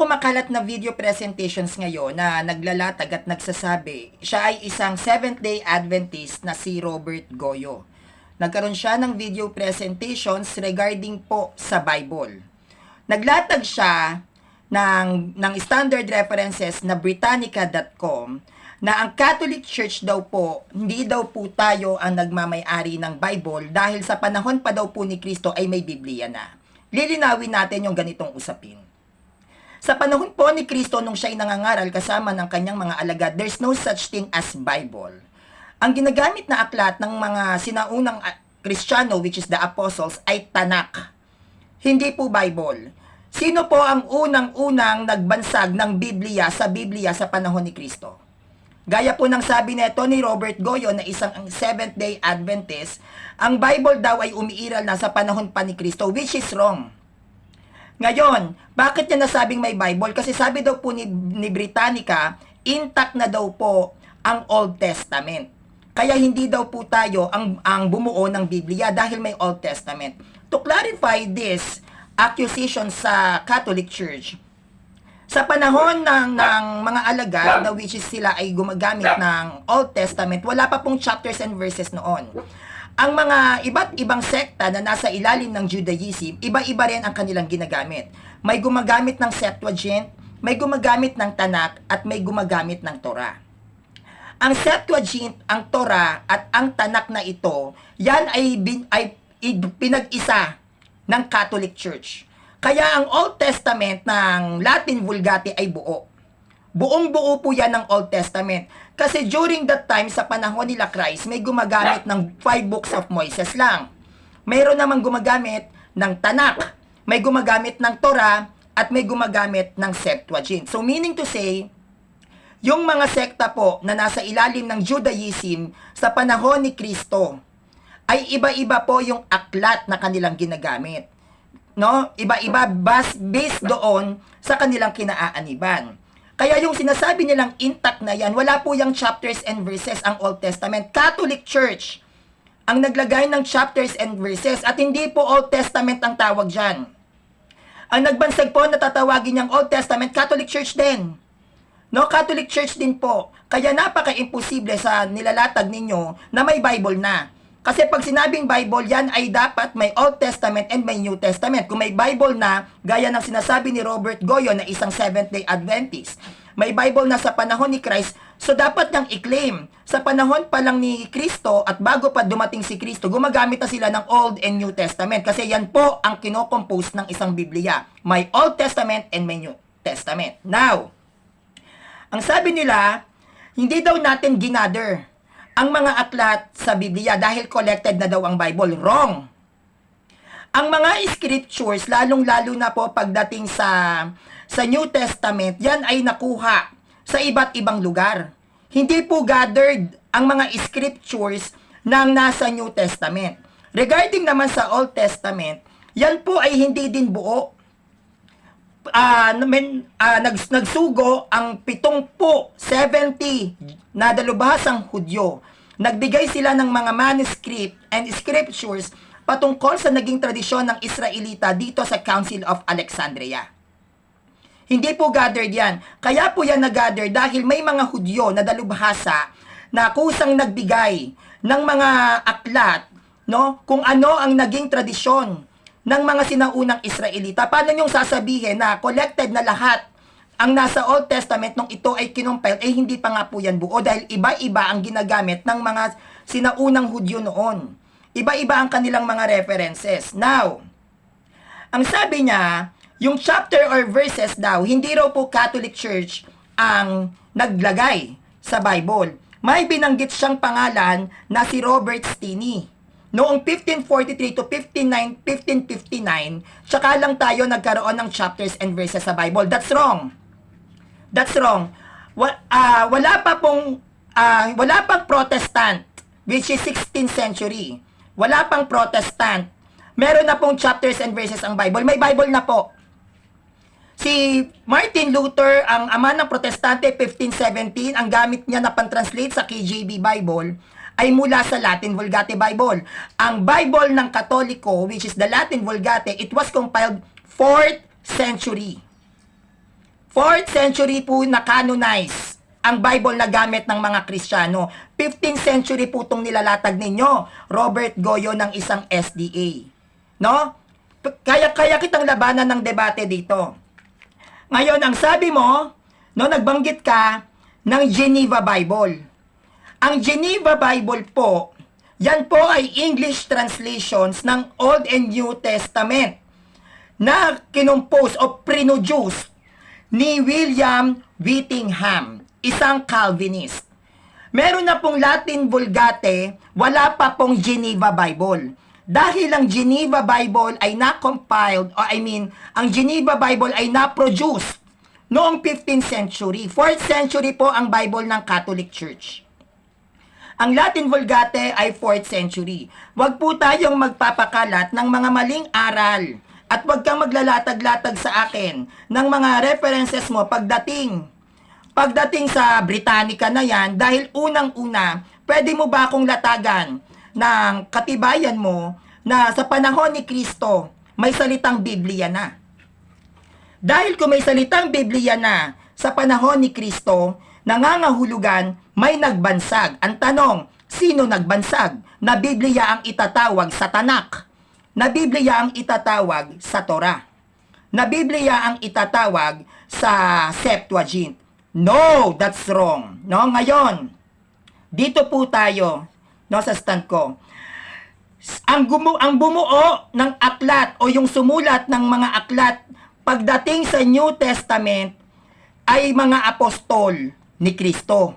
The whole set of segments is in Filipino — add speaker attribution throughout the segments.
Speaker 1: kumakalat na video presentations ngayon na naglalatag at nagsasabi, siya ay isang Seventh-day Adventist na si Robert Goyo. Nagkaroon siya ng video presentations regarding po sa Bible. Naglatag siya ng standard references na Britannica.com na ang Catholic Church daw po, hindi daw po tayo ang nagmamay-ari ng Bible dahil sa panahon pa daw po ni Kristo ay may Biblia na. Lilinawin natin yung ganitong usapin. Sa panahon po ni Kristo nung siya'y nangangaral kasama ng kanyang mga alagad, there's no such thing as Bible. Ang ginagamit na aklat ng mga sinaunang Kristiyano, which is the Apostles, ay Tanakh. Hindi po Bible. Sino po ang unang-unang nagbansag ng Biblia sa panahon ni Kristo? Gaya po ng sabi nito ni Robert Goyo na isang Seventh-day Adventist, ang Bible daw ay umiiral na sa panahon pa ni Kristo, which is wrong. Ngayon, bakit niya nasabing may Bible? Kasi sabi daw po ni Britannica, intact na daw po ang Old Testament. Kaya hindi daw po tayo ang bumuo ng Biblia dahil may Old Testament. To clarify this accusation sa Catholic Church, sa panahon ng mga alagad, na which is sila ay gumagamit ng Old Testament, wala pa pong chapters and verses noon. Ang mga iba't ibang sekta na nasa ilalim ng Judaism, iba-iba rin ang kanilang ginagamit. May gumagamit ng Septuagint, may gumagamit ng Tanakh, at may gumagamit ng Torah. Ang Septuagint, ang Torah, at ang Tanakh na ito, yan ay pinag-isa ng Catholic Church. Kaya ang Old Testament ng Latin Vulgate ay buo. Buong-buo po yan ng Old Testament. Kasi during that time, sa panahon nila Christ, may gumagamit ng 5 books of Moses lang. Mayroon namang gumagamit ng Tanakh, may gumagamit ng Torah, at may gumagamit ng Septuagint. So meaning to say, yung mga sekta po na nasa ilalim ng Judaism sa panahon ni Kristo, ay iba-iba po yung aklat na kanilang ginagamit. No? Iba-iba based doon sa kanilang kinaaaniban. Kaya yung sinasabi nilang intact na yan, wala po yung chapters and verses ang Old Testament. Catholic Church ang naglagay ng chapters and verses at hindi po Old Testament ang tawag dyan. Ang nagbansag po na tatawagin niyang Old Testament, Catholic Church din. No, Catholic Church din po. Kaya napaka-imposible sa nilalatag ninyo na may Bible na. Kasi pag sinabing Bible, yan ay dapat may Old Testament and may New Testament. Kung may Bible na, gaya ng sinasabi ni Robert Goyo na isang Seventh-day Adventist, may Bible na sa panahon ni Christ, so dapat niyang i-claim. Sa panahon pa lang ni Kristo at bago pa dumating si Kristo, gumagamit na sila ng Old and New Testament. Kasi yan po ang kinocompose ng isang Biblia. May Old Testament and may New Testament. Now, ang sabi nila, hindi daw natin ginather ang mga aklat sa Biblia dahil collected na daw ang Bible. Wrong. Ang mga scriptures, lalong-lalo na po pagdating sa New Testament, yan ay nakuha sa iba't ibang lugar. Hindi po gathered ang mga scriptures ng nasa New Testament. Regarding naman sa Old Testament, yan po ay hindi din buo. Nagsugo ang 70 na dalubhasang Hudyo. Nagbigay sila ng mga manuscript and scriptures patungkol sa naging tradisyon ng Israelita dito sa Council of Alexandria. Hindi po gathered yan. Kaya po yan na-gather dahil may mga Hudyo na dalubhasa na kusang nagbigay ng mga aklat, no, kung ano ang naging tradisyon ng mga sinaunang Israelita. Paano niyong sasabihin na collected na lahat ang nasa Old Testament nung ito ay kinompile, hindi pa nga po yan buo dahil iba-iba ang ginagamit ng mga sinaunang Hudyo noon. Iba-iba ang kanilang mga references. Now, ang sabi niya, yung chapter or verses daw, hindi raw po Catholic Church ang naglagay sa Bible. May binanggit siyang pangalan na si Robert Stinney. Noong 1543 to 1559, tsaka lang tayo nagkaroon ng chapters and verses sa Bible. That's wrong. That's wrong. Wala pang Protestant, which is 16th century. Wala pang Protestant. Meron na pong chapters and verses ang Bible. May Bible na po. Si Martin Luther, ang ama ng Protestante, 1517, ang gamit niya na pang-translate sa KJV Bible ay mula sa Latin Vulgate Bible. Ang Bible ng Katoliko, which is the Latin Vulgate, it was compiled 4th century. 4th century po na-canonize ang Bible na gamit ng mga Kristiyano. 15th century po itong nilalatag ninyo, Robert Goyo ng isang SDA. No? Kaya kitang labanan ng debate dito. Ngayon, ang sabi mo, no, nagbanggit ka ng Geneva Bible. Ang Geneva Bible po, yan po ay English translations ng Old and New Testament na kinumpose o produce ni William Whittingham, isang Calvinist. Meron na pong Latin Vulgate, wala pa pong Geneva Bible. Dahil ang Geneva Bible ay na-compiled, ang Geneva Bible ay na-produce noong 15th century. 4th century po ang Bible ng Catholic Church. Ang Latin Vulgate ay 4th century. Huwag po tayong magpapakalat ng mga maling aral at huwag kang maglalatag-latag sa akin ng mga references mo pagdating sa Britannica na yan, dahil unang-una, pwede mo ba akong latagan ng katibayan mo na sa panahon ni Kristo, may salitang Biblia na. Dahil kung may salitang Biblia na sa panahon ni Kristo, nangangahulugan may nagbansag. Ang tanong, sino nagbansag? Na Biblia ang itatawag sa Tanakh. Na Biblia ang itatawag sa Torah. Na Biblia ang itatawag sa Septuagint. No, that's wrong. No, ngayon, dito po tayo, no, sa stand ko. Ang bumuo ng aklat o yung sumulat ng mga aklat pagdating sa New Testament ay mga apostol ni Kristo.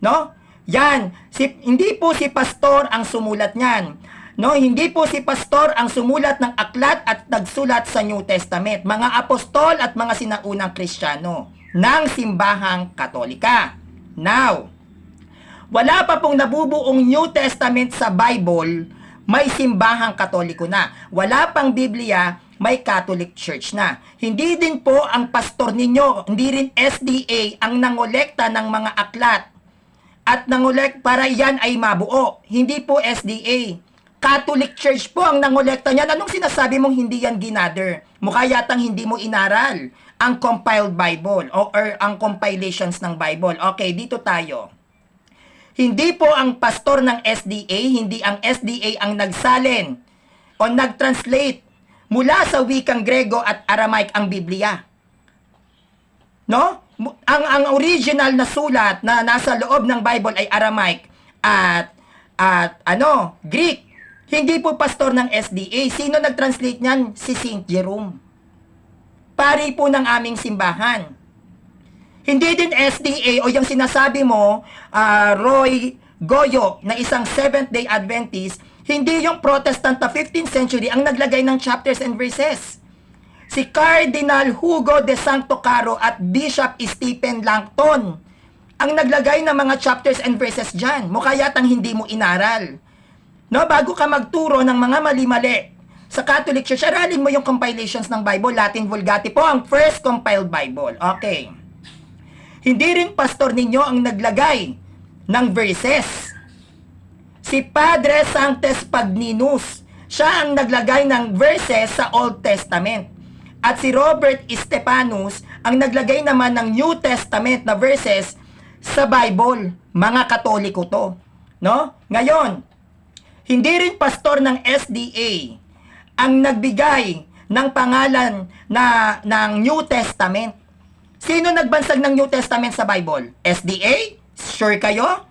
Speaker 1: No? Yan, hindi po si pastor ang sumulat niyan. No, hindi po si pastor ang sumulat ng aklat at nagsulat sa New Testament. Mga apostol at mga sinaunang Kristiyano ng simbahang Katolika. Now, wala pa pong nabubuong New Testament sa Bible, may simbahang Katoliko na. Wala pang Biblia, may Catholic Church na. Hindi din po ang pastor ninyo, hindi rin SDA ang nangolekta ng mga aklat at nangolekta para yan ay mabuo. Hindi po SDA. Catholic Church po ang nangolekta niyan. Anong sinasabi mong hindi yan ginather? Mukha yatang hindi mo inaral ang compiled Bible or ang compilations ng Bible. Okay, dito tayo. Hindi po ang pastor ng SDA, hindi ang SDA ang nagsalin o nagtranslate mula sa wikang Grego at Aramaic ang Biblia. No? Ang original na sulat na nasa loob ng Bible ay Aramaic at Greek. Hindi po pastor ng SDA. Sino nagtranslate niyan? Si Saint Jerome. Pari po ng aming simbahan. Hindi din SDA o yung sinasabi mo, Roy Goyo, na isang Seventh-day Adventist, hindi yung Protestant na 15th century ang naglagay ng chapters and verses. Si Cardinal Hugo de Santo Caro at Bishop Stephen Langton ang naglagay ng mga chapters and verses dyan. Mukha yatang hindi mo inaral. No, bago ka magturo ng mga mali-mali sa Catholic Church, aralin mo yung compilations ng Bible. Latin Vulgate po ang first compiled Bible. Okay. Hindi rin pastor ninyo ang naglagay ng verses. Si Padre Sanctes Pagninus, siya ang naglagay ng verses sa Old Testament. At si Robert Estepanus ang naglagay naman ng New Testament na verses sa Bible. Mga Katoliko to. No? Ngayon, hindi rin pastor ng SDA ang nagbigay ng pangalan ng New Testament. Sino nagbansag ng New Testament sa Bible? SDA? Sure kayo?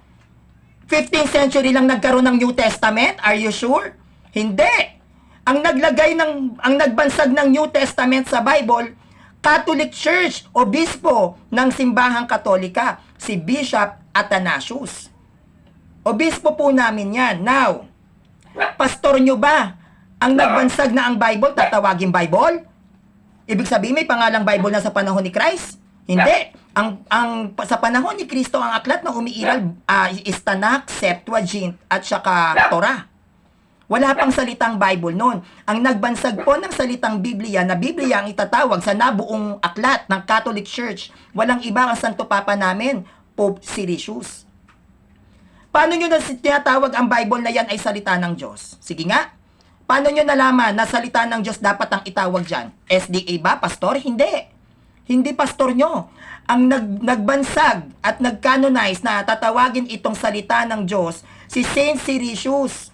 Speaker 1: 15th century lang nagkaroon ng New Testament? Are you sure? Hindi. Ang nagbansag ng New Testament sa Bible, Catholic Church, obispo ng simbahang Katolika, si Bishop Athanasius. Obispo po namin yan. Now, pastor nyo ba ang nagbansag na ang Bible, tatawagin Bible? Ibig sabihin may pangalang Bible na sa panahon ni Christ? Hindi. Sa panahon ni Kristo, ang aklat na umiiral is Tanakh, Septuagint, at saka Torah. Wala pang salitang Bible noon. Ang nagbansag po ng salitang Biblia, na Biblia ang itatawag sa nabuong aklat ng Catholic Church, walang iba ang Santo Papa namin, Pope Siricius. Paano nyo na tinatawag ang Bible na yan ay salita ng Diyos? Sige nga. Paano nyo nalaman na salita ng Diyos dapat ang itawag dyan? SDA ba, pastor? Hindi. Hindi pastor nyo. Ang nagbansag at nag-canonize na tatawagin itong salita ng Diyos, si Saint Siricius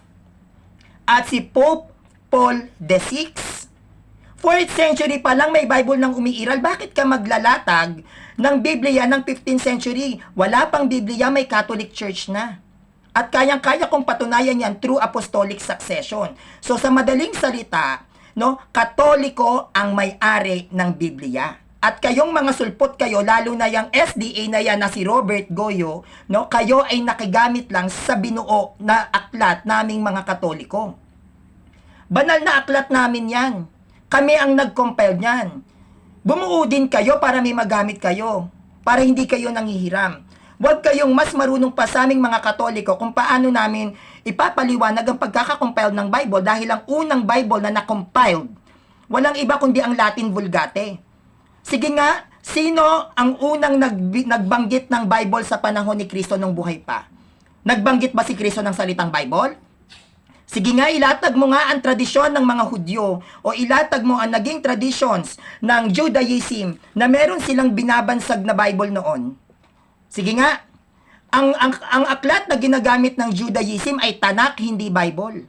Speaker 1: at si Pope Paul VI. 4th century pa lang may Bible nang umiiral. Bakit ka maglalatag ng Biblia ng 15th century? Wala pang Biblia, may Catholic Church na. At kayang-kaya kong patunayan yan through apostolic succession. So sa madaling salita, no, Katoliko ang may-ari ng Biblia. At kayong mga sulpot kayo, lalo na yung SDA na yan na si Robert Goyo, no, kayo ay nakigamit lang sa binuo na aklat naming mga Katoliko. Banal na aklat namin yan. Kami ang nag-compile niyan. Bumuo din kayo para may magamit kayo, para hindi kayo nanghihiram. Huwag kayong mas marunong pa sa aming mga Katoliko kung paano namin ipapaliwanag ang pagkakakompile ng Bible dahil ang unang Bible na na-compiled, walang iba kundi ang Latin Vulgate. Sige nga, sino ang unang nagbanggit ng Bible sa panahon ni Kristo nung buhay pa? Nagbanggit ba si Kristo ng salitang Bible? Sige nga, ilatag mo nga ang tradisyon ng mga Hudyo o ilatag mo ang naging traditions ng Judaism na meron silang binabansag na Bible noon. Sige nga, ang aklat na ginagamit ng Judaism ay Tanakh, hindi Bible.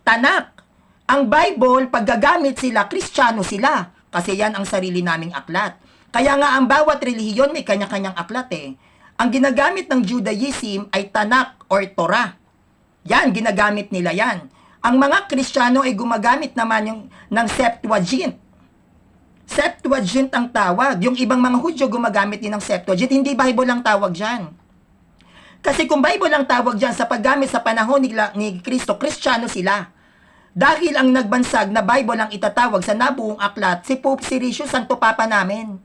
Speaker 1: Tanakh. Ang Bible, pag gagamit sila, Kristiyano sila. Kasi yan ang sarili naming aklat. Kaya nga ang bawat relihiyon may kanya-kanyang aklat eh. Ang ginagamit ng Judaism ay Tanakh or Torah. Yan, ginagamit nila yan. Ang mga Kristiyano ay gumagamit naman ng Septuagint. Septuagint ang tawag. Yung ibang mga Hudyo gumagamit din ng Septuagint. Hindi Bible ang tawag dyan. Kasi kung Bible ang tawag dyan sa paggamit sa panahon ni Kristo, Kristiyano sila. Dahil ang nagbansag na Bible ang itatawag sa nabuong aklat, si Pope Siricius, Santo Papa namin.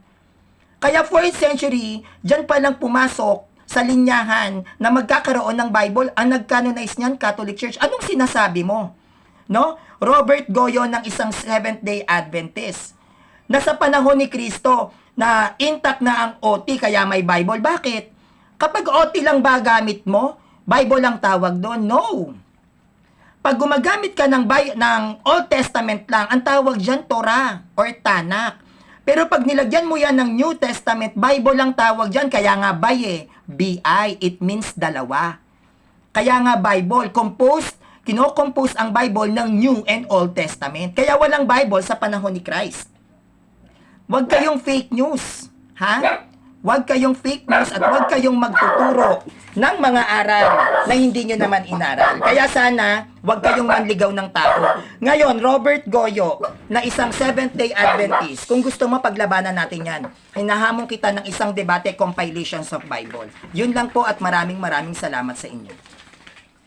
Speaker 1: Kaya 4th century, dyan pa lang pumasok sa linyahan na magkakaroon ng Bible, ang nag-canonize niyan, Catholic Church. Anong sinasabi mo? No? Robert Goyo ng isang Seventh-day Adventist. Na sa panahon ni Kristo, na intact na ang OT, kaya may Bible. Bakit? Kapag OT lang ba gamit mo, Bible ang tawag doon? No! Pag gumagamit ka ng Old Testament lang, ang tawag dyan Torah or Tanakh. Pero pag nilagyan mo yan ng New Testament, Bible lang tawag dyan. Kaya nga B-I, it means dalawa. Kaya nga Bible, kinocompose ang Bible ng New and Old Testament. Kaya walang Bible sa panahon ni Christ. Huwag kayong fake news. Ha? Huwag kayong fake news at huwag kayong magtuturo ng mga aral na hindi nyo naman inaral. Kaya sana, huwag kayong manligaw ng tao. Ngayon, Robert Goyo, na isang Seventh-day Adventist, kung gusto mo paglabanan natin yan, hinahamon kita ng isang debate compilations of Bible. Yun lang po at maraming salamat sa inyo.